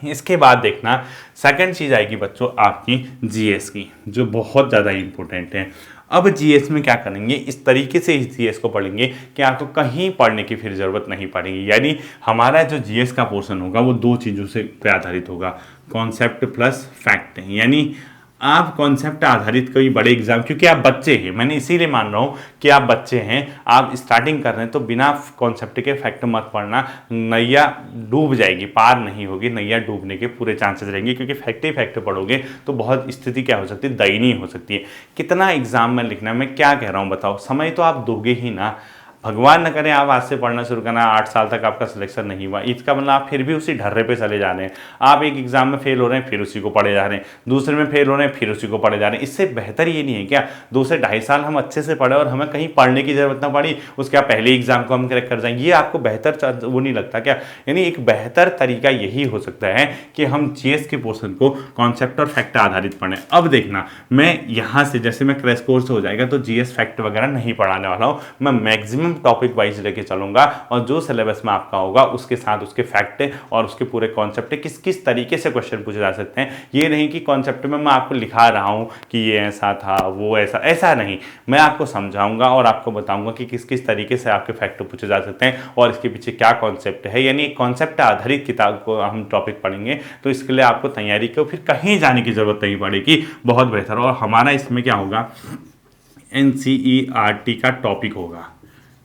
इसके बाद देखना सेकंड चीज आएगी बच्चों आपकी जीएस की, जो बहुत ज़्यादा इंपॉर्टेंट है। अब जीएस में क्या करेंगे, इस तरीके से इस जीएस को पढ़ेंगे कि आपको कहीं पढ़ने की फिर ज़रूरत नहीं पड़ेगी। यानी हमारा जो जीएस का पोर्शन होगा वो 2 चीज़ों से पे आधारित होगा, कॉन्सेप्ट प्लस फैक्ट। यानी आप कॉन्सेप्ट आधारित कोई बड़े एग्जाम, क्योंकि आप बच्चे हैं, मैंने इसीलिए मान रहा हूँ कि आप बच्चे हैं, आप स्टार्टिंग कर रहे हैं, तो बिना कॉन्सेप्ट के फैक्ट मत पढ़ना, नैया डूब जाएगी, पार नहीं होगी, नैया डूबने के पूरे चांसेस रहेंगे। क्योंकि फैक्ट ही फैक्ट पढ़ोगे तो बहुत स्थिति क्या हो सकती है, दयनीय हो सकती है। कितना एग्जाम में लिखना है, मैं क्या कह रहा हूँ बताओ, समय तो आप दोगे ही ना। भगवान न करे आप आज से पढ़ना शुरू करना, 8 साल तक आपका सिलेक्शन नहीं हुआ, इसका मतलब आप फिर भी उसी ढर्रे पे चले जा रहे हैं। आप एक एग्जाम में फेल हो रहे हैं, फिर उसी को पढ़े जा रहे हैं, दूसरे में फेल हो रहे हैं, फिर उसी को पढ़े जा रहे हैं। इससे बेहतर ये नहीं है क्या 2 से 2.5 साल हम अच्छे से पढ़े और हमें कहीं पढ़ने की जरूरत ना पड़ी, उसके बाद पहले एग्जाम को हम क्रैक कर जाएंगे। ये आपको बेहतर वो नहीं लगता क्या? यानी एक बेहतर तरीका यही हो सकता है कि हम जीएस के पोर्शन को कॉन्सेप्ट और फैक्ट आधारित पढ़ें। अब देखना, मैं यहाँ से जैसे मैं क्रैश कोर्स हो जाएगा तो जीएस फैक्ट वगैरह नहीं पढ़ाने वाला हूँ, मैं मैक्सिमम टॉपिक वाइज लेके चलूंगा और जो सिलेबस में आपका होगा उसके साथ उसके फैक्ट और उसके पूरे कॉन्सेप्ट किस किस तरीके से क्वेश्चन पूछे जा सकते हैं। ये नहीं कि कॉन्सेप्ट में मैं आपको लिखा रहा हूं कि ये ऐसा था वो ऐसा नहीं, मैं आपको समझाऊंगा और आपको बताऊंगा कि किस किस तरीके से आपके फैक्ट पूछे जा सकते हैं और इसके पीछे क्या कॉन्सेप्ट है। यानी कॉन्सेप्ट आधारित किताब को हम टॉपिक पढ़ेंगे, तो इसके लिए आपको तैयारी को फिर कहीं जाने की जरूरत नहीं पड़ेगी, बहुत बेहतर। और हमारा इसमें क्या होगा, एनसीईआरटी का टॉपिक होगा,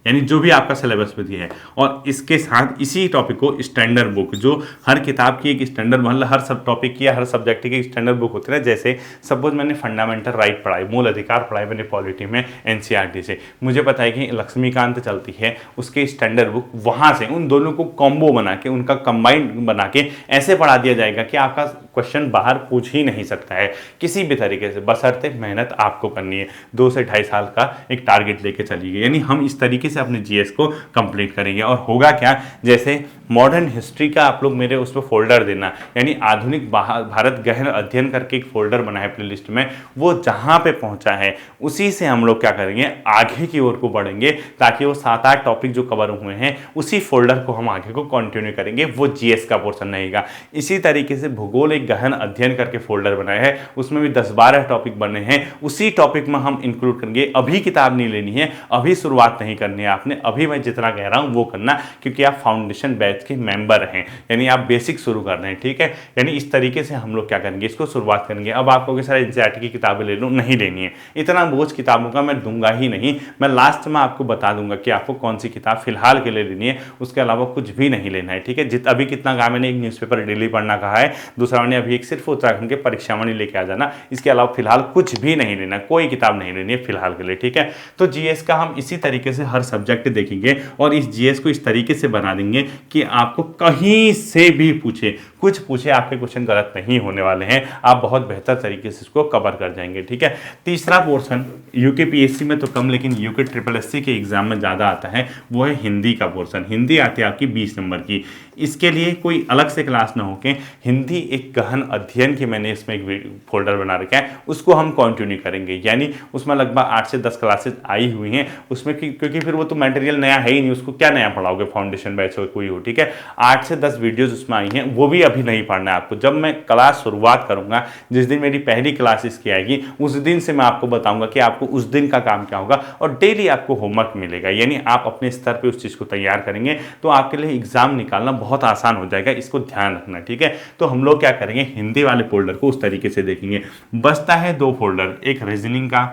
यानी जो भी आपका सिलेबस में दिया है, और इसके साथ इसी टॉपिक को स्टैंडर्ड बुक, जो हर किताब की एक स्टैंडर्ड, मतलब हर सब टॉपिक की या हर सब्जेक्ट की एक स्टैंडर्ड बुक होती है ना। जैसे सपोज मैंने फंडामेंटल राइट पढ़ाई, मूल अधिकार पढ़ाई मैंने पॉलिटी में एनसीईआरटी से, मुझे पता है कि लक्ष्मीकांत चलती है, उसके स्टैंडर्ड बुक वहाँ से उन दोनों को कॉम्बो बना के, उनका कंबाइंड बना के ऐसे पढ़ा दिया जाएगा कि आपका क्वेश्चन बाहर पूछ ही नहीं सकता है किसी भी तरीके से, बशर्ते मेहनत आपको करनी है। 2 से 2.5 साल का एक टारगेट लेके चलिए। यानी हम इस तरीके से अपने जीएस को कंप्लीट करेंगे। और होगा क्या, जैसे मॉडर्न हिस्ट्री का आप लोग मेरे उसमें फोल्डर देना, यानी आधुनिक भारत गहन अध्ययन करके एक फोल्डर बना है प्लेलिस्ट में, वो जहां पे पहुंचा है उसी से हम लोग क्या करेंगे, आगे की ओर को बढ़ेंगे, ताकि वो 7-8 टॉपिक जो कवर हुए हैं उसी फोल्डर को हम आगे को कंटिन्यू करेंगे, वो जीएस का पोर्शन रहेगा। इसी तरीके से भूगोल एक गहन अध्ययन करके फोल्डर बनाया है, उसमें भी 10-12 टॉपिक बने हैं, उसी टॉपिक में हम इंक्लूड करेंगे। अभी किताब नहीं लेनी है, अभी शुरुआत नहीं करनी है आपने, अभी मैं जितना कह रहा हूं वो करना, क्योंकि आप फाउंडेशन बैच के मेंबर हैं, यानी आप बेसिक शुरू कर रहे हैं, ठीक है। यानी इस तरीके से हम लोग क्या करेंगे, इसको शुरुआत करेंगे। अब आप कहोगे सर एनसीईआरटी की किताबें ले लो, नहीं लेनी है, इतना बोझ किताबों का मैं दूंगा ही नहीं। मैं लास्ट में आपको बता दूंगा कि आपको कौन सी किताब फिलहाल के लिए लेनी है, उसके अलावा कुछ भी नहीं लेना है, ठीक है। अभी कितना कहा मैंने, एक न्यूज़पेपर डेली पढ़ना कहा है, दूसरा मैंने अभी एक सिर्फ उत्तराखंड के परीक्षावाणी लेके आ जाना, इसके अलावा फिलहाल कुछ भी नहीं लेना, कोई किताब नहीं लेनी है फिलहाल के लिए, ठीक है। तो जीएस का हम इसी तरीके से हर सब्जेक्ट देखेंगे और इस जीएस को इस तरीके से बना देंगे कि आपको कहीं से भी पूछे, कुछ पूछे, आपके क्वेश्चन गलत नहीं होने वाले हैं, आप बहुत बेहतर तरीके से इसको कवर कर जाएंगे, ठीक है। तीसरा पोर्शन यूकेपीएससी में तो कम, लेकिन यूके ट्रिपल एससी के एग्जाम में ज़्यादा आता है, वो है हिंदी का पोर्शन। हिंदी आती है आपकी 20 नंबर की। इसके लिए कोई अलग से क्लास ना होके, हिंदी एक गहन अध्ययन की मैंने इसमें एक फोल्डर बना रखा है, उसको हम कंटिन्यू करेंगे। यानी उसमें लगभग 8 से 10 क्लासेस आई हुई हैं उसमें, क्योंकि फिर वो तो मटेरियल नया है ही नहीं, उसको क्या नया पढ़ाओगे, फाउंडेशन बैच हो कोई हो, ठीक है। 8 से 10 वीडियोज उसमें आई हैं, वो भी अभी नहीं पढ़ना है आपको। जब मैं क्लास शुरुआत करूंगा, जिस दिन मेरी पहली क्लास इसकी आएगी, उस दिन से मैं आपको बताऊंगा कि आपको उस दिन का काम क्या होगा, और डेली आपको होमवर्क मिलेगा। यानी आप अपने स्तर पे उस चीज़ को तैयार करेंगे तो आपके लिए एग्जाम निकालना बहुत आसान हो जाएगा, इसको ध्यान रखना, ठीक है। तो हम लोग क्या करेंगे, हिंदी वाले फोल्डर को उस तरीके से देखेंगे। बचता है 2 फोल्डर, एक रीजनिंग का,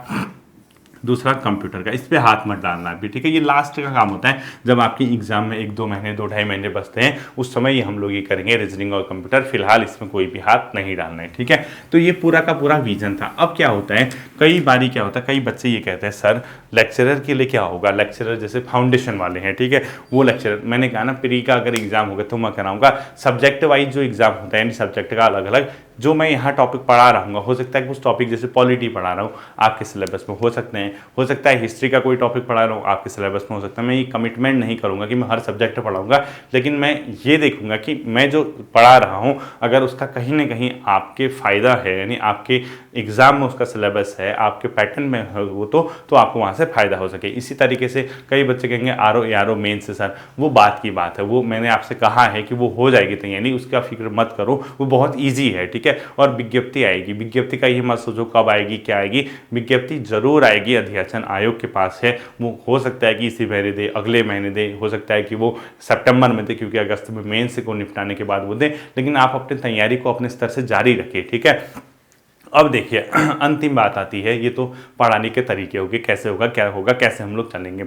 दूसरा कंप्यूटर का। इस पे हाथ मत डालना भी, ठीक है। ये लास्ट का काम होता है, जब आपकी एग्जाम में 1-2 महीने 2-2.5 महीने बचते हैं, उस समय ये हम लोग ये करेंगे, रीजनिंग और कंप्यूटर। फिलहाल इसमें कोई भी हाथ नहीं डालना है, ठीक है। तो ये पूरा का पूरा विजन था। अब क्या होता है, कई बारी क्या होता है, कई बच्चे ये कहते हैं सर लेक्चरर के लिए क्या होगा, लेक्चरर जैसे फाउंडेशन वाले हैं, ठीक है, वो लेक्चरर। मैंने कहा ना, प्री का अगर एग्जाम होगा तो मैं कराऊंगा सब्जेक्ट वाइज जो एग्जाम होता है, यानी सब्जेक्ट का अलग अलग, जो मैं यहाँ टॉपिक पढ़ा रहूँगा, हो सकता है कुछ टॉपिक जैसे पॉलिटी पढ़ा रहा हूँ आपके सिलेबस में हो सकते हैं, हो सकता है हिस्ट्री का कोई टॉपिक पढ़ा रहा हूँ आपके सिलेबस में हो सकता है। मैं ये कमिटमेंट नहीं करूँगा कि मैं हर सब्जेक्ट पढ़ाऊँगा, लेकिन मैं ये देखूँगा कि मैं जो पढ़ा रहा हूँ अगर उसका कहीं ना कहीं आपके फ़ायदा है, यानी आपके एग्ज़ाम में उसका सिलेबस है, आपके पैटर्न में है वो, तो आपको वहाँ से फ़ायदा हो सके। इसी तरीके से कई बच्चे कहेंगे आर ओ मेन से सर, वो बात की बात है, वो मैंने आपसे कहा है कि वो हो जाएगी, तो यानी उसका फिक्र मत करो, वो बहुत ईजी है, ठीक है। और विज्ञप्ति आएगी, विज्ञप्ति का ये मत सोचो कब आएगी क्या आएगी, विज्ञप्ति जरूर आएगी, अध्याचन आयोग के पास है, वो हो सकता है कि इसी महीने दे, अगले महीने दे, हो सकता है कि वो सितंबर में दे, क्योंकि अगस्त में मेंस को निपटाने के बाद वो दे, लेकिन आप अपनी तैयारी को अपने स्तर से जारी रखिए, ठीक है। अब देखिए अंतिम बात आती है, ये तो पढ़ाने के तरीके होंगे, कैसे होगा, क्या होगा, कैसे हम लोग चलेंगे।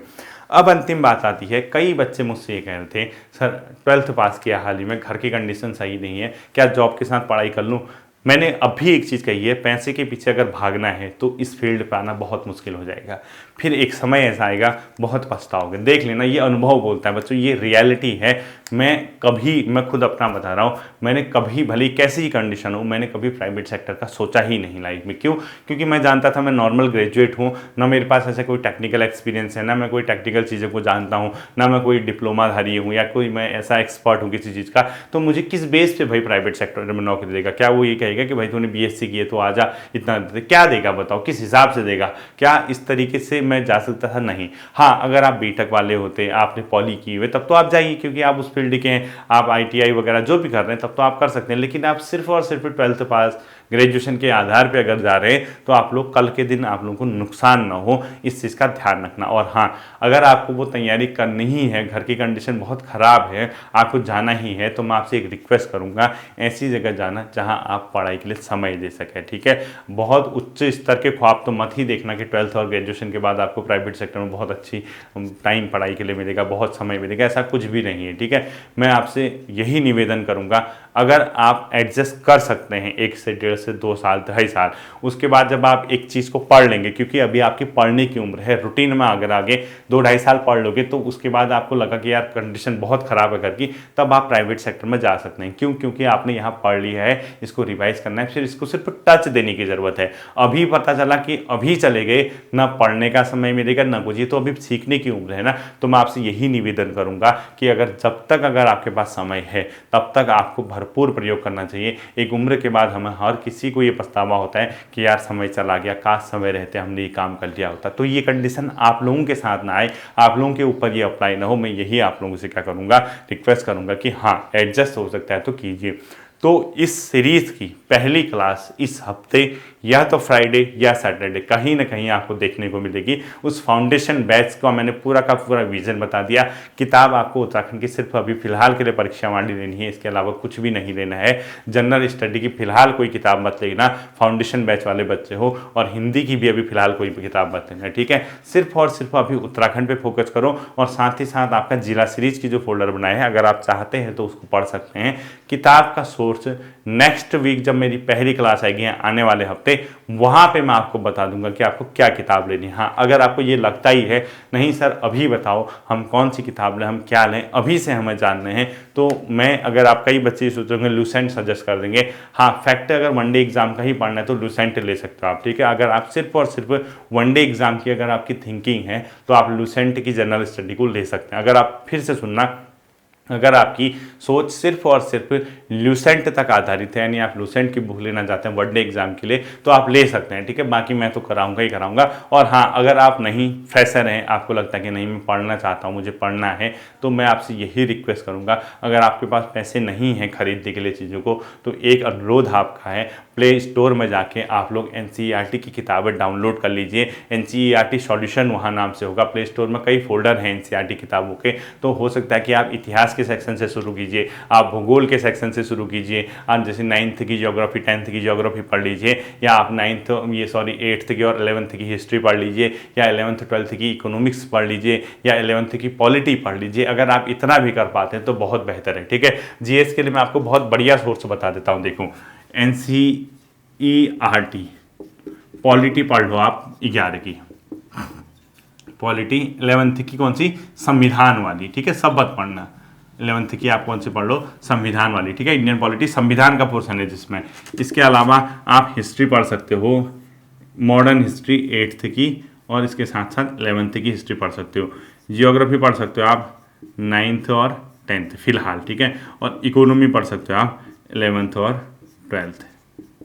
अब अंतिम बात आती है, कई बच्चे मुझसे ये कह रहे थे सर 12th पास किया हाल ही में, घर की कंडीशन सही नहीं है, क्या जॉब के साथ पढ़ाई कर लूँ। मैंने अभी एक चीज़ कही है, पैसे के पीछे अगर भागना है तो इस फील्ड पे आना बहुत मुश्किल हो जाएगा, फिर एक समय ऐसा आएगा बहुत पछताओगे। देख लेना, ये अनुभव बोलता है बच्चों, ये रियलिटी है। मैं खुद अपना बता रहा हूँ, मैंने कभी भले कैसी ही कंडीशन हो, मैंने कभी प्राइवेट सेक्टर का सोचा ही नहीं लाइफ में। क्यों? क्योंकि मैं जानता था मैं नॉर्मल ग्रेजुएट हूँ, ना मेरे पास ऐसा कोई टेक्निकल एक्सपीरियंस है, ना मैं कोई टेक्निकल चीज़ों को जानता हूँ, ना मैं कोई डिप्लोमाधारी हूँ या कोई मैं ऐसा एक्सपर्ट हूँ किसी चीज़ का। तो मुझे किस बेस पे भाई प्राइवेट सेक्टर में नौकरी देगा? क्या वो ये कहेगा कि भाई तूने बीएससी की है तो आजा, इतना क्या देगा बताओ, किस हिसाब से देगा? क्या इस तरीके से मैं जा सकता था? नहीं। हाँ, अगर आप बीटेक वाले होते, आपने पॉली की हुए, तब तो आप जाइए, क्योंकि आप उस फील्ड के हैं, आप आईटीआई वगैरह जो भी कर रहे हैं तब तो आप कर सकते हैं। लेकिन आप सिर्फ और सिर्फ 12th पास ग्रेजुएशन के आधार पे अगर जा रहे हैं तो आप लोग कल के दिन आप लोगों को नुकसान ना हो, इस चीज़ का ध्यान रखना। और हाँ, अगर आपको वो तैयारी करनी ही है, घर की कंडीशन बहुत ख़राब है, आपको जाना ही है, तो मैं आपसे एक रिक्वेस्ट करूँगा, ऐसी जगह जाना जहाँ आप पढ़ाई के लिए समय दे सकें, ठीक है। बहुत उच्च स्तर के ख्वाब तो मत ही देखना कि 12th और ग्रेजुएशन के बाद आपको प्राइवेट सेक्टर में बहुत अच्छी टाइम पढ़ाई के लिए मिलेगा, बहुत समय मिलेगा, ऐसा कुछ भी नहीं है, ठीक है। मैं आपसे यही निवेदन करूँगा, अगर आप एडजस्ट कर सकते हैं 1 से 1.5 से 2 साल 2.5 साल, उसके बाद जब आप एक चीज़ को पढ़ लेंगे, क्योंकि अभी आपकी पढ़ने की उम्र है, रूटीन में अगर आगे 2-2.5 साल पढ़ लोगे तो उसके बाद आपको लगा कि यार कंडीशन बहुत ख़राब है घर की, तब आप प्राइवेट सेक्टर में जा सकते हैं। क्यों? क्योंकि आपने यहाँ पढ़ लिया है, इसको रिवाइज करना है, फिर इसको सिर्फ टच देने की ज़रूरत है। अभी पता चला कि अभी चले गए, ना पढ़ने का समय मिलेगा ना कुछ, ये तो अभी सीखने की उम्र है ना। तो मैं आपसे यही निवेदन करूँगा कि जब तक अगर आपके पास समय है तब तक आपको भरपूर प्रयोग करना चाहिए। एक उम्र के बाद हमें हर किसी को ये पछतावा होता है कि यार समय चला गया, काश समय रहते हमने ये काम कर लिया होता। तो ये कंडीशन आप लोगों के साथ ना आए, आप लोगों के ऊपर ये अप्लाई ना हो। मैं यही आप लोगों से क्या करूँगा, रिक्वेस्ट करूँगा कि हाँ, एडजस्ट हो सकता है तो कीजिए। तो इस सीरीज़ की पहली क्लास इस हफ्ते या तो फ्राइडे या सैटरडे कहीं ना कहीं आपको देखने को मिलेगी। उस फाउंडेशन बैच का मैंने पूरा का पूरा विजन बता दिया। किताब आपको उत्तराखंड की सिर्फ अभी फिलहाल के लिए परीक्षा वाली लेनी है, इसके अलावा कुछ भी नहीं लेना है। जनरल स्टडी की फिलहाल कोई किताब मत लेना, फाउंडेशन बैच वाले बच्चे हो, और हिंदी की भी अभी फिलहाल कोई किताब मत लेना, ठीक है। सिर्फ और सिर्फ अभी उत्तराखंड पे फोकस करो, और साथ ही साथ आपका जिला सीरीज की जो फोल्डर बनाए हैं, अगर आप चाहते हैं तो उसको पढ़ सकते हैं। किताब का सोर्स नेक्स्ट वीक जब मेरी पहली क्लास आएगी आने वाले हफ्ते, वहां पे मैं आपको बता दूंगा कि आपको क्या किताब लेनी है। हाँ, अगर आपको ये लगता ही है नहीं सर अभी बताओ हम कौन सी किताब लें, हम क्या लें, अभी से हमें जानने हैं, तो मैं, अगर आप कई बच्चे सोचोगे लूसेंट सजेस्ट कर देंगे। हाँ, फैक्ट है, अगर वनडे एग्जाम का ही पढ़ना है तो लूसेंट ले सकते हो आप, ठीक है। अगर आप सिर्फ और सिर्फ वनडे एग्जाम की अगर आपकी थिंकिंग है तो आप लूसेंट की जनरल स्टडी को ले सकते हैं। अगर आप फिर से सुनना, अगर आपकी सोच सिर्फ और सिर्फ लूसेंट तक आधारित है, यानी आप लूसेंट की बुक लेना चाहते हैं वनडे एग्जाम के लिए, तो आप ले सकते हैं, ठीक है। बाकी मैं तो कराऊंगा ही कराऊंगा। और हाँ, अगर आप नहीं फ्रेशर हैं, आपको लगता है कि नहीं मैं पढ़ना चाहता हूँ, मुझे पढ़ना है, तो मैं आपसे यही रिक्वेस्ट करूँगा, अगर आपके पास पैसे नहीं हैं खरीदने के लिए चीज़ों को, तो एक अनुरोध आपका है, प्ले स्टोर में जाके आप लोग NCERT की किताबें डाउनलोड कर लीजिए। NCERT सॉल्यूशन वहाँ नाम से होगा। प्ले स्टोर में कई फोल्डर हैं NCERT किताबों के, तो हो सकता है कि आप इतिहास के सेक्शन से शुरू कीजिए, आप भूगोल के सेक्शन से शुरू कीजिए, आप जैसे 9th की ज्योग्राफी 10th की ज्योग्राफी पढ़ लीजिए, या आप 8th की और 11th की हिस्ट्री पढ़ लीजिए, या 11th 12th की इकोनॉमिक्स पढ़ लीजिए, या 11th की पॉलिटी पढ़ लीजिए। अगर आप इतना भी कर पाते हैं तो बहुत बेहतर है, ठीक है। GS के लिए मैं आपको बहुत बढ़िया सोर्स बता देता हूँ। देखो, NCERT पॉलिटी पढ़ लो आप 11 की, पॉलिटी 11th की कौन सी, संविधान वाली, ठीक है, सब मत पढ़ना। 11th की आप कौन सी पढ़ लो, संविधान वाली, ठीक है। इंडियन पॉलिटी संविधान का पोर्शन है जिसमें। इसके अलावा आप हिस्ट्री पढ़ सकते हो, मॉडर्न हिस्ट्री 8th की, और इसके साथ साथ 11th की हिस्ट्री पढ़ सकते हो। जियोग्राफी पढ़ सकते हो आप 9th और 10th फिलहाल, ठीक है। और इकोनॉमी पढ़ सकते हो आप 11th और 12th,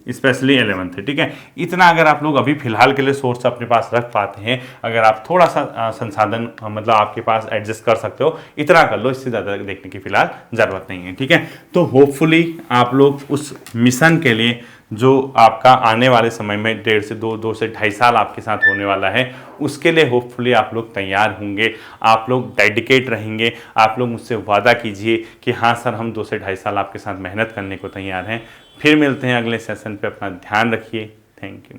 स्पेशली 11th, ठीक है। इतना अगर आप लोग अभी फिलहाल के लिए सोर्स अपने पास रख पाते हैं, अगर आप थोड़ा सा संसाधन मतलब आपके पास एडजस्ट कर सकते हो, इतना कर लो, इससे ज़्यादा देखने की फिलहाल ज़रूरत नहीं है, ठीक है। तो होपफुली आप लोग उस मिशन के लिए जो आपका आने वाले समय में 1.5 से 2 से 2.5 साल आपके साथ होने वाला है, उसके लिए होपफुली आप लोग तैयार होंगे, आप लोग डेडिकेट रहेंगे। आप लोग मुझसे वादा कीजिए कि हाँ सर हम 2 से 2.5 साल आपके साथ मेहनत करने को तैयार हैं। फिर मिलते हैं अगले सेशन पे, अपना ध्यान रखिए। Thank you.